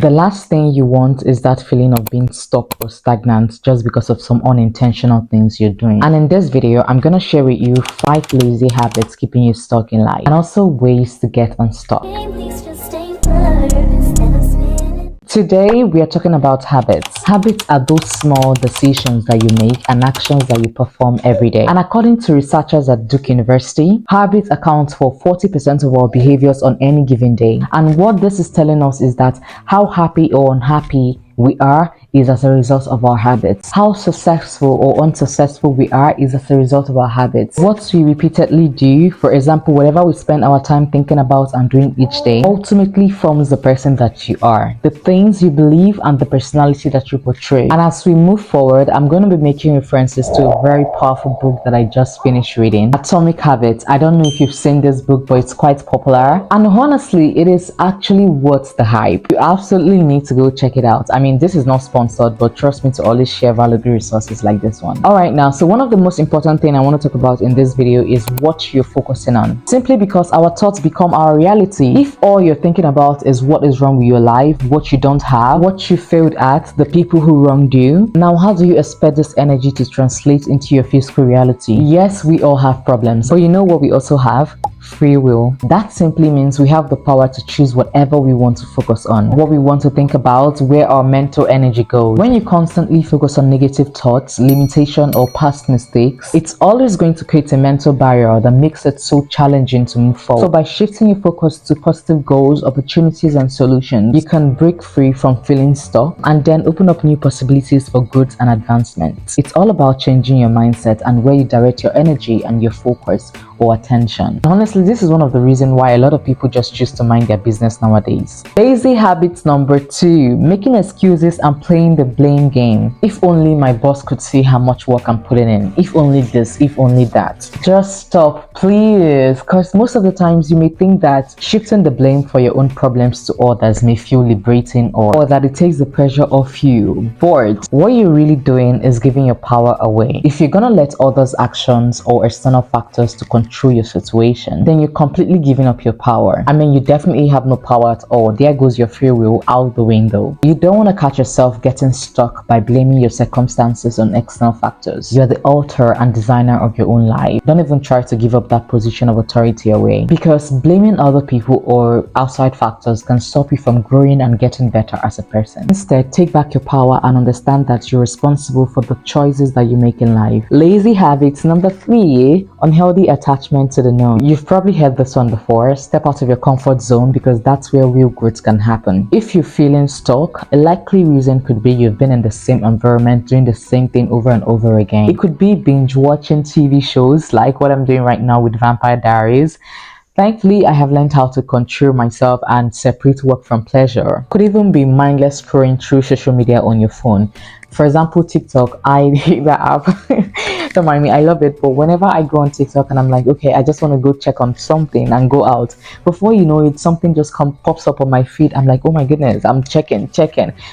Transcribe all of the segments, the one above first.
The last thing you want is that feeling of being stuck or stagnant just because of some unintentional things you're doing. And in this video, I'm going to share with you 5 lazy habits keeping you stuck in life and also ways to get unstuck. Today, we are talking about habits. Habits are those small decisions that you make and actions that you perform every day. And according to researchers at Duke University, habits account for 40% of our behaviors on any given day. And what this is telling us is that how happy or unhappy we are is as a result of our habits. How successful or unsuccessful we are is as a result of our habits. What we repeatedly do, for example, whatever we spend our time thinking about and doing each day, ultimately forms the person that you are, the things you believe and the personality that you portray. And as we move forward, I'm going to be making references to a very powerful book that I just finished reading, Atomic Habits. I don't know if you've seen this book, but it's quite popular. And honestly, it is actually worth the hype. You absolutely need to go check it out. I mean, this is not sponsored, but trust me to always share valuable resources like this one. Alright, now, so one of the most important thing I want to talk about in this video is what you're focusing on. Simply because our thoughts become our reality. If all you're thinking about is what is wrong with your life, what you don't have, what you failed at, the people who wronged you, now how do you expect this energy to translate into your physical reality? Yes, we all have problems, but you know what we also have? Free will. That simply means we have the power to choose whatever we want to focus on, what we want to think about, where our mental energy goes. When you constantly focus on negative thoughts, limitation, or past mistakes, it's always going to create a mental barrier that makes it so challenging to move forward. So by shifting your focus to positive goals, opportunities, and solutions, you can break free from feeling stuck and then open up new possibilities for growth and advancement. It's all about changing your mindset and where you direct your energy and your focus or attention. Honestly, this is one of the reasons why a lot of people just choose to mind their business nowadays. Lazy habits number 2, making excuses and playing the blame game. If only my boss could see how much work I'm putting in. If only this, if only that. Just stop, please, because most of the times you may think that shifting the blame for your own problems to others may feel liberating or that it takes the pressure off you. But what you're really doing is giving your power away. If you're gonna let others' actions or external factors to control your situation, then you're completely giving up your power. I mean, you definitely have no power at all. There goes your free will out the window. You don't want to catch yourself getting stuck by blaming your circumstances on external factors. You're the author and designer of your own life. Don't even try to give up that position of authority away, because blaming other people or outside factors can stop you from growing and getting better as a person. Instead, take back your power and understand that you're responsible for the choices that you make in life. Lazy habits number 3, unhealthy attachment to the known. You've probably heard this one before. Step out of your comfort zone, because that's where real growth can happen. If you're feeling stuck, a likely reason could be you've been in the same environment doing the same thing over and over again. It could be binge watching TV shows like what I'm doing right now with Vampire Diaries. Thankfully, I have learned how to control myself and separate work from pleasure. Could even be mindless scrolling through social media on your phone. For example, TikTok. I hate that app. Don't mind me, I love it, but whenever I go on TikTok and I'm like, okay, I just want to go check on something and go out, before you know it, something just pops up on my feed. I'm like, oh my goodness, I'm checking.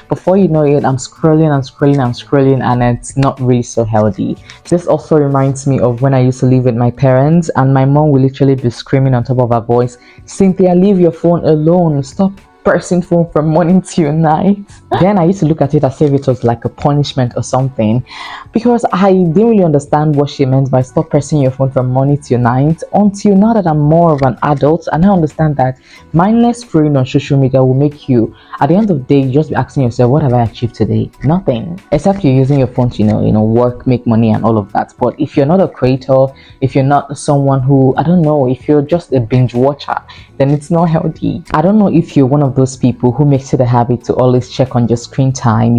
Before you know it, I'm scrolling, and it's not really so healthy. This also reminds me of when I used to live with my parents, and my mom will literally be screaming on top of her voice, Cynthia, leave your phone alone, stop pressing phone from morning till night. Then I used to look at it as if it was like a punishment or something, because I didn't really understand what she meant by stop pressing your phone from morning till night, until now that I'm more of an adult and I understand that mindless scrolling on social media will make you, at the end of the day, you just be asking yourself, what have I achieved today? Nothing, except you're using your phone to work, make money and all of that. But if you're not a creator, if you're not someone who, I don't know, if you're just a binge watcher, then it's not healthy. I don't know if you're one of those people who makes it a habit to always check on your screen time,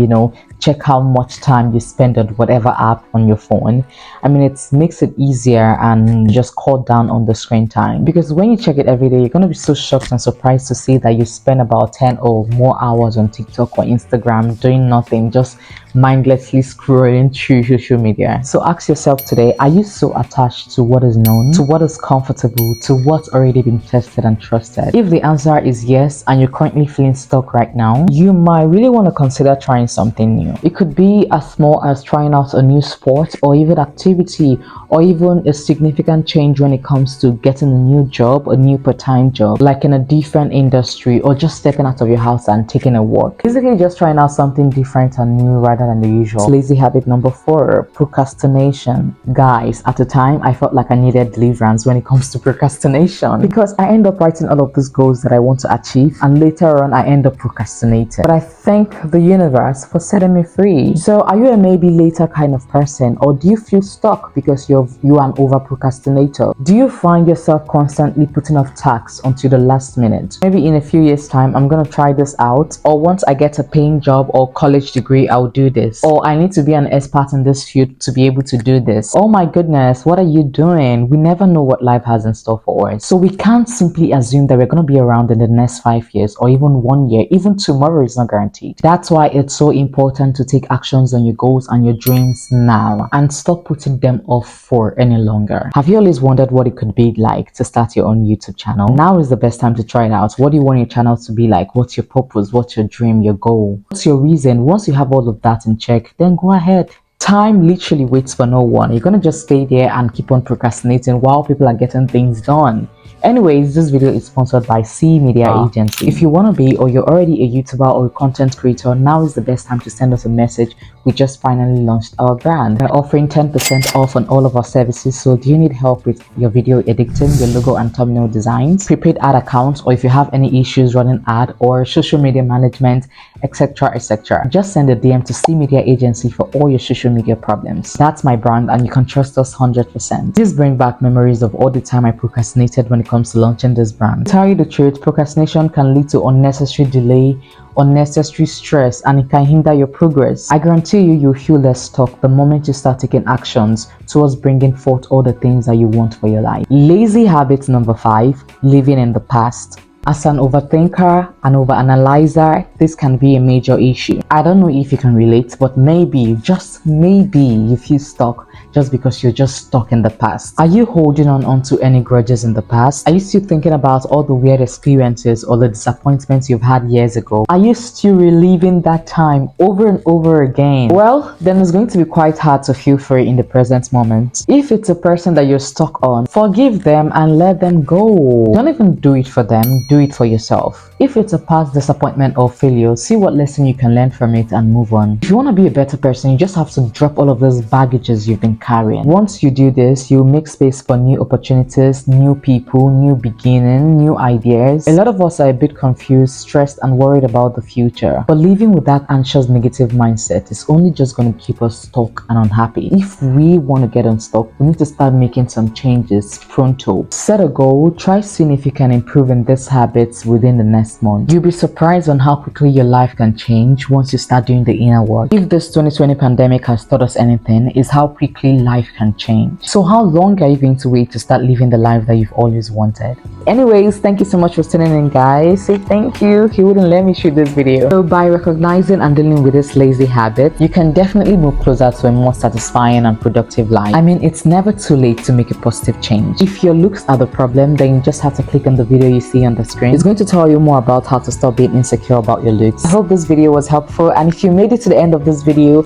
check how much time you spend on whatever app on your phone. I mean, it makes it easier and just cut down on the screen time, because when you check it every day, you're going to be so shocked and surprised to see that you spend about 10 or more hours on TikTok or Instagram doing nothing, just mindlessly scrolling through social media. So ask yourself today, are you so attached to what is known, to what is comfortable, to what's already been tested and trusted? If the answer is yes, and you're currently feeling stuck right now, you might really want to consider trying something new. It could be as small as trying out a new sport or even activity, or even a significant change when it comes to getting a new job, a new part-time job, like in a different industry, or just stepping out of your house and taking a walk. Basically just trying out something different and new rather than the usual. Lazy habit number 4, procrastination. Guys, at the time I felt like I needed deliverance when it comes to procrastination, because I end up writing all of these goals that I want to achieve, and later on I end up procrastinating. But I thank the universe for setting me free. So are you a maybe later kind of person, or do you feel stuck because you are an over procrastinator? Do you find yourself constantly putting off tasks until the last minute? Maybe in a few years time I'm gonna try this out, or once I get a paying job or college degree I'll do this, or I need to be an expert in this field to be able to do this. Oh my goodness, what are you doing? We never know what life has in store for us, so we can't simply assume that we're gonna be around in the next 5 years or even 1 year. Even tomorrow is not guaranteed. That's why it's so important to take actions on your goals and your dreams now, and stop putting them off for any longer. Have you always wondered what it could be like to start your own YouTube channel? Now is the best time to try it out. What do you want your channel to be like? What's your purpose? What's your dream, your goal? What's your reason? Once you have all of that in check, then go ahead. Time literally waits for no one. You're gonna just stay there and keep on procrastinating while people are getting things done. Anyways, this video is sponsored by C Media Agency. If you want to be, or you're already a YouTuber or a content creator, now is the best time to send us a message. We just finally launched our brand. We're offering 10% off on all of our services. So do you need help with your video editing, your logo and thumbnail designs, prepaid ad accounts, or if you have any issues running ad or social media management, etc, etc, just send a DM to C Media Agency for all your social media problems. That's my brand, and you can trust us 100%. This brings back memories of all the time I procrastinated when it comes to launching this brand. To tell you the truth, procrastination can lead to unnecessary delay, unnecessary stress, and it can hinder your progress. I guarantee you'll feel less stuck the moment you start taking actions towards bringing forth all the things that you want for your life. Lazy habit number 5, living in the past. As an overthinker, an overanalyzer, this can be a major issue. I don't know if you can relate, but maybe, just maybe, you feel stuck just because you're just stuck in the past. Are you holding on to any grudges in the past? Are you still thinking about all the weird experiences or the disappointments you've had years ago? Are you still reliving that time over and over again? Well, then it's going to be quite hard to feel free in the present moment. If it's a person that you're stuck on, forgive them and let them go. Don't even do it for them, do it for yourself. If it's a past disappointment or failure, see what lesson you can learn from it and move on. If you want to be a better person, you just have to drop all of those baggages you've been carrying. Once you do this, you'll make space for new opportunities, new people, new beginning, new ideas. A lot of us are a bit confused, stressed, and worried about the future. But living with that anxious, negative mindset is only just going to keep us stuck and unhappy. If we want to get unstuck, we need to start making some changes pronto. Set a goal, try seeing if you can improve in these habits within the next month. You'll be surprised on how quickly your life can change once you start doing the inner work. If this 2020 pandemic has taught us anything, is how quickly life can change. So how long are you going to wait to start living the life that you've always wanted? Anyways, thank you so much for tuning in, guys. Say thank you. You wouldn't let me shoot this video. So by recognizing and dealing with this lazy habit, you can definitely move closer to a more satisfying and productive life. I mean, it's never too late to make a positive change. If your looks are the problem, then you just have to click on the video you see on the screen. It's going to tell you more about how to stop being insecure about your looks. I hope this video was helpful, and if you made it to the end of this video,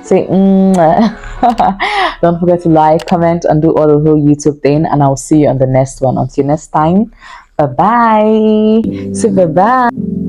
say don't forget to like, comment, and do all the whole YouTube thing, and I'll see you on the next one. Until next time, bye bye. Say bye bye.